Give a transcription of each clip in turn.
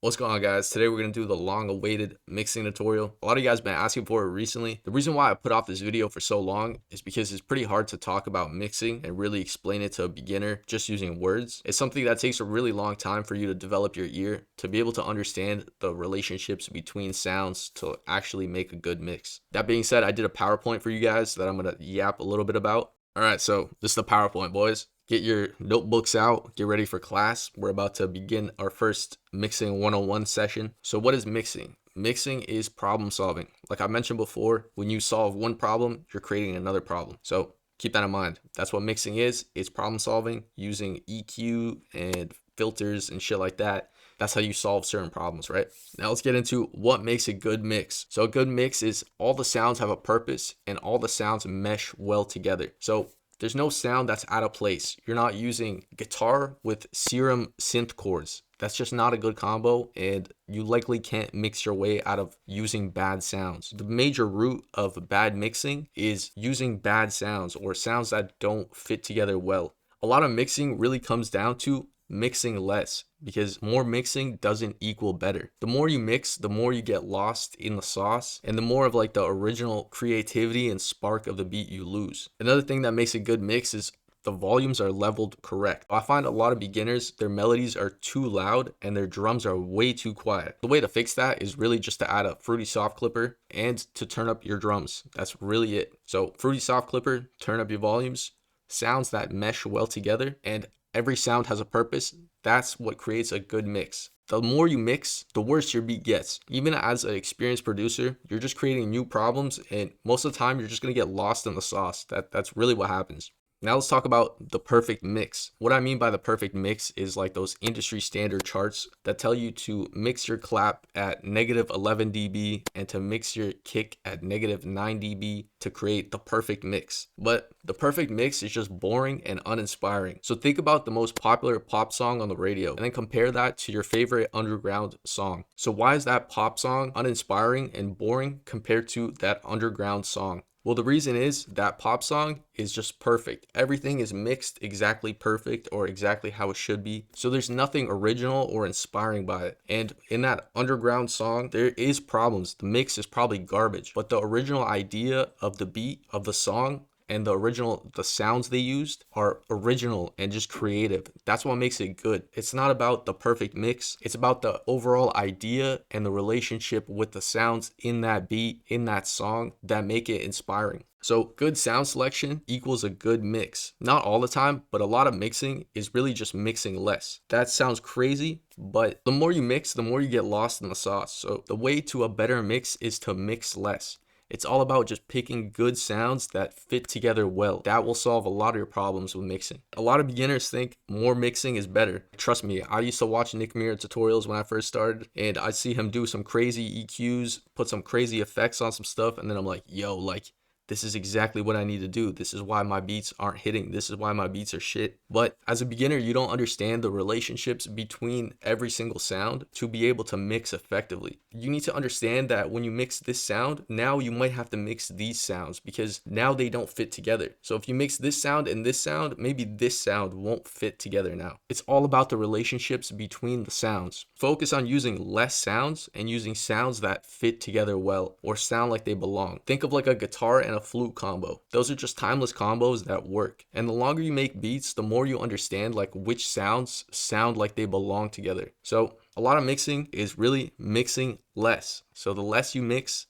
What's going on, guys? Today we're going to do the long-awaited mixing tutorial. A lot of you guys have been asking for it recently. The reason why I put off this video for so long is because it's pretty hard to talk about mixing and really explain it to a beginner just using words. It's something that takes a really long time for you to develop your ear to be able to understand the relationships between sounds to actually make a good mix. That being said, I did a PowerPoint for you guys that I'm going to yap a little bit about. All right, so this is the PowerPoint, boys. Get your notebooks out, get ready for class. We're about to begin our first mixing 101 session. So what is mixing? Mixing is problem solving. Like I mentioned before, when you solve one problem, you're creating another problem. So keep that in mind. That's what mixing is. It's problem solving using EQ and filters and shit like that. That's how you solve certain problems, right? Now let's get into what makes a good mix. So a good mix is all the sounds have a purpose and all the sounds mesh well together. So there's no sound that's out of place. You're not using guitar with serum synth chords. That's just not a good combo, and you likely can't mix your way out of using bad sounds. The major root of bad mixing is using bad sounds or sounds that don't fit together well. A lot of mixing really comes down to mixing less, because more mixing doesn't equal better. The more you mix, the more you get lost in the sauce, and the more of like the original creativity and spark of the beat you lose. Another thing that makes a good mix is the volumes are leveled correct. I find a lot of beginners, their melodies are too loud and their drums are way too quiet. The way to fix that is really just to add a Fruity Soft Clipper and to turn up your drums. That's really it. So Fruity Soft Clipper, turn up your volumes, sounds that mesh well together, and every sound has a purpose. That's what creates a good mix. The more you mix, the worse your beat gets. Even as an experienced producer, you're just creating new problems, and most of the time you're just gonna get lost in the sauce. That's really what happens. Now let's talk about the perfect mix. What I mean by the perfect mix is like those industry standard charts that tell you to mix your clap at -11 dB and to mix your kick at -9 dB to create the perfect mix. But the perfect mix is just boring and uninspiring. So think about the most popular pop song on the radio and then compare that to your favorite underground song. So why is that pop song uninspiring and boring compared to that underground song? Well, the reason is that pop song is just perfect. Everything is mixed exactly perfect or exactly how it should be. So there's nothing original or inspiring by it. And in that underground song, there is problems. The mix is probably garbage, but the original idea of the beat of the song and the sounds they used are original and just creative. That's what makes it good. It's not about the perfect mix. It's about the overall idea and the relationship with the sounds in that beat, in that song, that make it inspiring. So good sound selection equals a good mix. Not all the time, but a lot of mixing is really just mixing less. That sounds crazy, but the more you mix, the more you get lost in the sauce. So the way to a better mix is to mix less. It's all about just picking good sounds that fit together well. That will solve a lot of your problems with mixing. A lot of beginners think more mixing is better. Trust me, I used to watch Nick Mirror tutorials when I first started, and I see him do some crazy EQs, put some crazy effects on some stuff, and then I'm like, yo, like, this is exactly what I need to do. This is why my beats aren't hitting. This is why my beats are shit. But as a beginner, you don't understand the relationships between every single sound to be able to mix effectively. You need to understand that when you mix this sound, now you might have to mix these sounds because now they don't fit together. So if you mix this sound and this sound, maybe this sound won't fit together now. It's all about the relationships between the sounds. Focus on using less sounds and using sounds that fit together well or sound like they belong. Think of like a guitar and a flute combo. Those are just timeless combos that work. And the longer you make beats, the more you understand like which sounds sound like they belong together. So a lot of mixing is really mixing less. So the less you mix,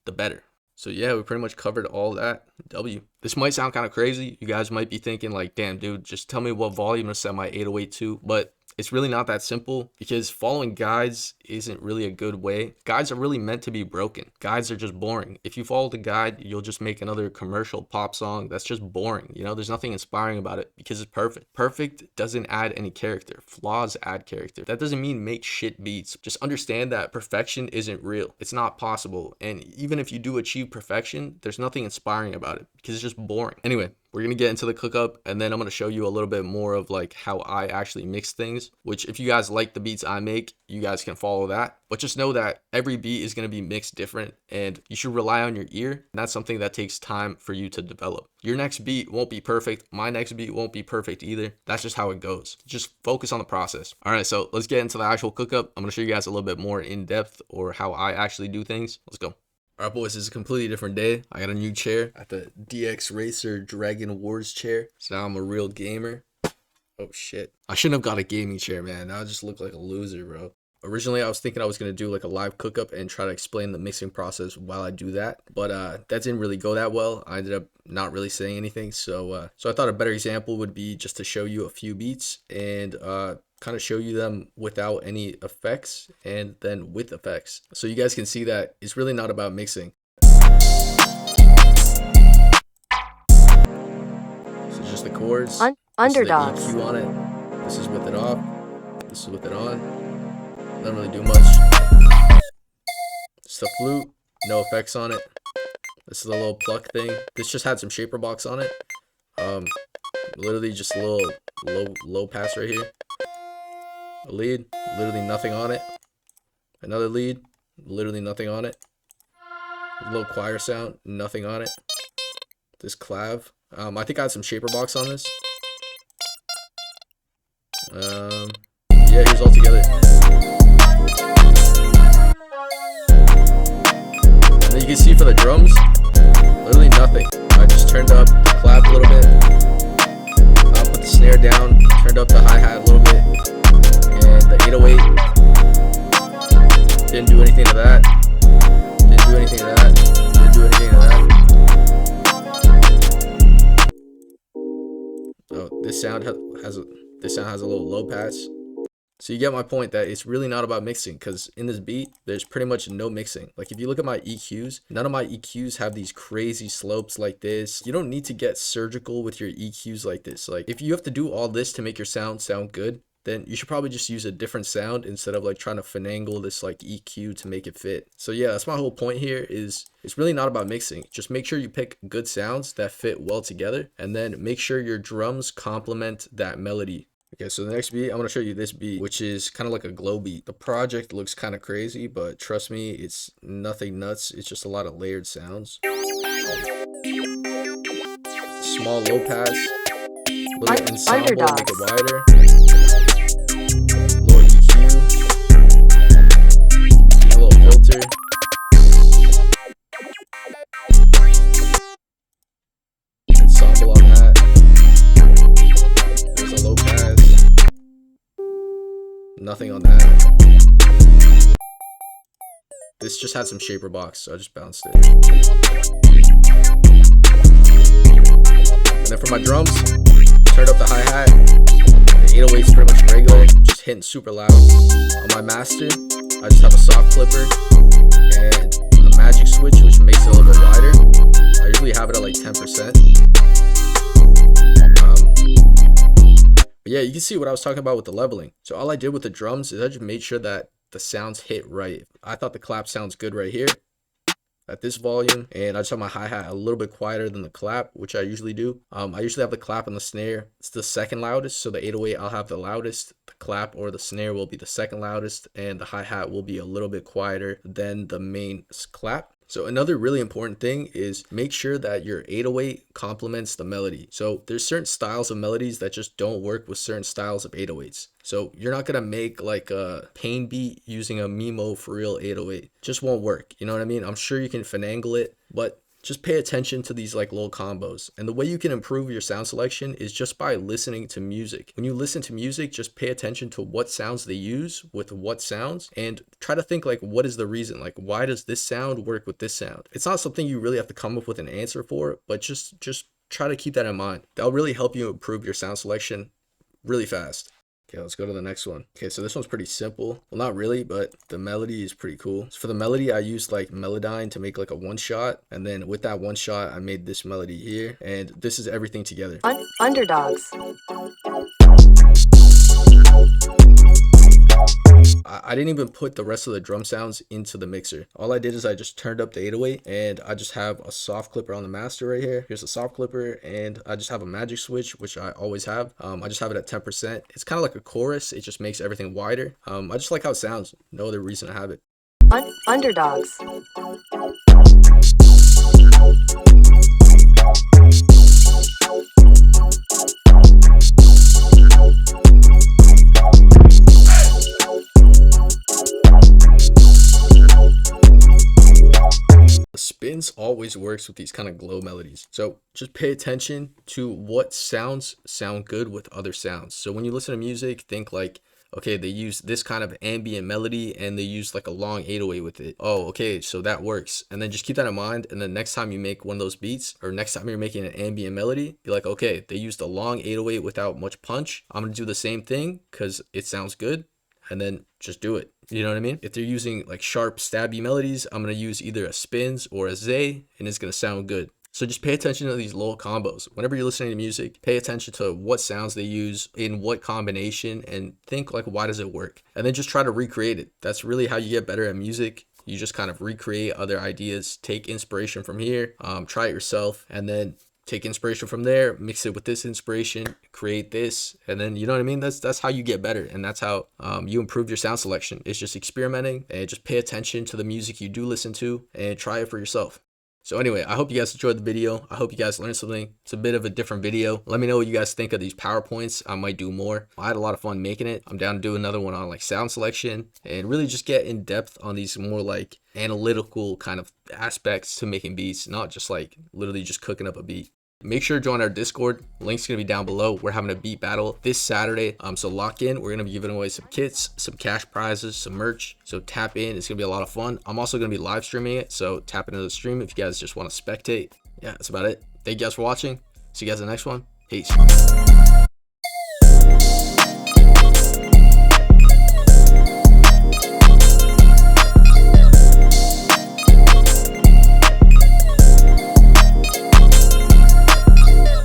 the better. So yeah, we pretty much covered all that. This might sound kind of crazy. You guys might be thinking like, damn dude, just tell me what volume to set my 808 to. But it's really not that simple because following guides isn't really a good way. Guides are really meant to be broken. Guides are just boring. If you follow the guide, you'll just make another commercial pop song that's just boring. You know, there's nothing inspiring about it because it's perfect. Perfect doesn't add any character. Flaws add character. That doesn't mean make shit beats. Just understand that perfection isn't real. It's not possible. And even if you do achieve perfection, there's nothing inspiring about it because it's just boring. Anyway, we're gonna get into the cookup, and then I'm gonna show you a little bit more of like how I actually mix things, which if you guys like the beats I make, you guys can follow that. But just know that every beat is gonna be mixed different, and you should rely on your ear. And that's something that takes time for you to develop. Your next beat won't be perfect. My next beat won't be perfect either. That's just how it goes. Just focus on the process. All right, so let's get into the actual cookup. I'm gonna show you guys a little bit more in depth or how I actually do things. Let's go. All right, boys, this is a completely different day. I got a new chair. I got the DX Racer Dragon Wars chair. So now I'm a real gamer. Oh shit. I shouldn't have got a gaming chair, man. Now I just look like a loser, bro. Originally, I was thinking I was going to do like a live cookup and try to explain the mixing process while I do that. But that didn't really go that well. I ended up not really saying anything. So I thought a better example would be just to show you a few beats and kind of show you them without any effects and then with effects. So you guys can see that it's really not about mixing. So just the chords. Underdogs. This is the EQ on it. This is with it off. This is with it on. Doesn't really do much. Just a flute, no effects on it. This is a little pluck thing. This just had some shaper box on it. Literally just a little low pass right here. A lead, literally nothing on it. Another lead, literally nothing on it. A little choir sound, nothing on it. This clav. I think I had some shaper box on this. Yeah, here's all together. And then you can see for the drums, literally nothing. I just turned up the clap a little bit. I put the snare down, turned up the hi-hat a little bit, and the 808. Didn't do anything to that. Didn't do anything to that. Didn't do anything to that. Oh, this sound has a little low pass. So you get my point that it's really not about mixing, because in this beat, there's pretty much no mixing. Like if you look at my EQs, none of my EQs have these crazy slopes like this. You don't need to get surgical with your EQs like this. Like if you have to do all this to make your sound good, then you should probably just use a different sound instead of like trying to finagle this like EQ to make it fit. So yeah, that's my whole point here is it's really not about mixing. Just make sure you pick good sounds that fit well together, and then make sure your drums complement that melody. Okay, so the next beat, I'm going to show you this beat, which is kind of like a glow beat. The project looks kind of crazy, but trust me, it's nothing nuts. It's just a lot of layered sounds. Small low pass, little ensemble, make it wider. Little EQ, a little filter. Ensemble on that. There's a low pass. Nothing on that. This just had some shaper box, so I just bounced it. And then for my drums, turned up the hi-hat. The 808 is pretty much regular, just hitting super loud. On my master, I just have a soft clipper and a magic switch, which makes it a little bit wider. I usually have it at like 10%. But yeah, you can see what I was talking about with the leveling. So all I did with the drums is I just made sure that the sounds hit right. I thought the clap sounds good right here at this volume, and I just have my hi-hat a little bit quieter than the clap, which I usually do. I usually have the clap and the snare. It's the second loudest, so the 808 I'll have the loudest. The clap or the snare will be the second loudest, and the hi-hat will be a little bit quieter than the main clap. So another really important thing is make sure that your 808 complements the melody. So there's certain styles of melodies that just don't work with certain styles of 808s. So you're not gonna make like a pain beat using a Mimo for real 808. Just won't work. You know what I mean? I'm sure you can finagle it, but just pay attention to these like little combos. And the way you can improve your sound selection is just by listening to music. When you listen to music, just pay attention to what sounds they use with what sounds, and try to think like, what is the reason? Like, why does this sound work with this sound? It's not something you really have to come up with an answer for, but just try to keep that in mind. That'll really help you improve your sound selection really fast. Okay, let's go to the next one. Okay, so this one's pretty simple. Well, not really, but the melody is pretty cool. So for the melody, I used like Melodyne to make like a one shot. And then with that one shot, I made this melody here. And this is everything together. Underdogs. I didn't even put the rest of the drum sounds into the mixer. All I did is I just turned up the 808 and I just have a soft clipper on the master right here. Here's a soft clipper and I just have a magic switch, which I always have. I just have it at 10%. It's kind of like a chorus. It just makes everything wider. I just like how it sounds. No other reason to have it. Underdogs. Spins always works with these kind of glow melodies. So just pay attention to what sounds sound good with other sounds. So when you listen to music, think like, okay, they use this kind of ambient melody and they use like a long 808 with it. Oh, okay, so that works. And then just keep that in mind. And then next time you make one of those beats, or next time you're making an ambient melody, be like, okay, they used a long 808 without much punch. I'm gonna do the same thing because it sounds good. And then just do it. You know what I mean? If they're using like sharp stabby melodies, I'm gonna use either a spins or a zay, and it's gonna sound good. So just pay attention to these little combos. Whenever you're listening to music, pay attention to what sounds they use in what combination and think like, why does it work? And then just try to recreate it. That's really how you get better at music. You just kind of recreate other ideas, take inspiration from here, try it yourself, and then take inspiration from there, mix it with this inspiration, create this, and then, you know what I mean? That's how you get better, and that's how you improve your sound selection. It's just experimenting and just pay attention to the music you do listen to and try it for yourself. So anyway, I hope you guys enjoyed the video. I hope you guys learned something. It's a bit of a different video. Let me know what you guys think of these PowerPoints. I might do more. I had a lot of fun making it. I'm down to do another one on like sound selection and really just get in depth on these more like analytical kind of aspects to making beats, not just like literally just cooking up a beat. Make sure to join our Discord. Link's gonna be down below. We're having a beat battle this Saturday. So lock in. We're gonna be giving away some kits, some cash prizes, some merch. So tap in. It's gonna be a lot of fun. I'm also gonna be live streaming it. So tap into the stream if you guys just want to spectate. Yeah, that's about it. Thank you guys for watching. See you guys in the next one. Peace.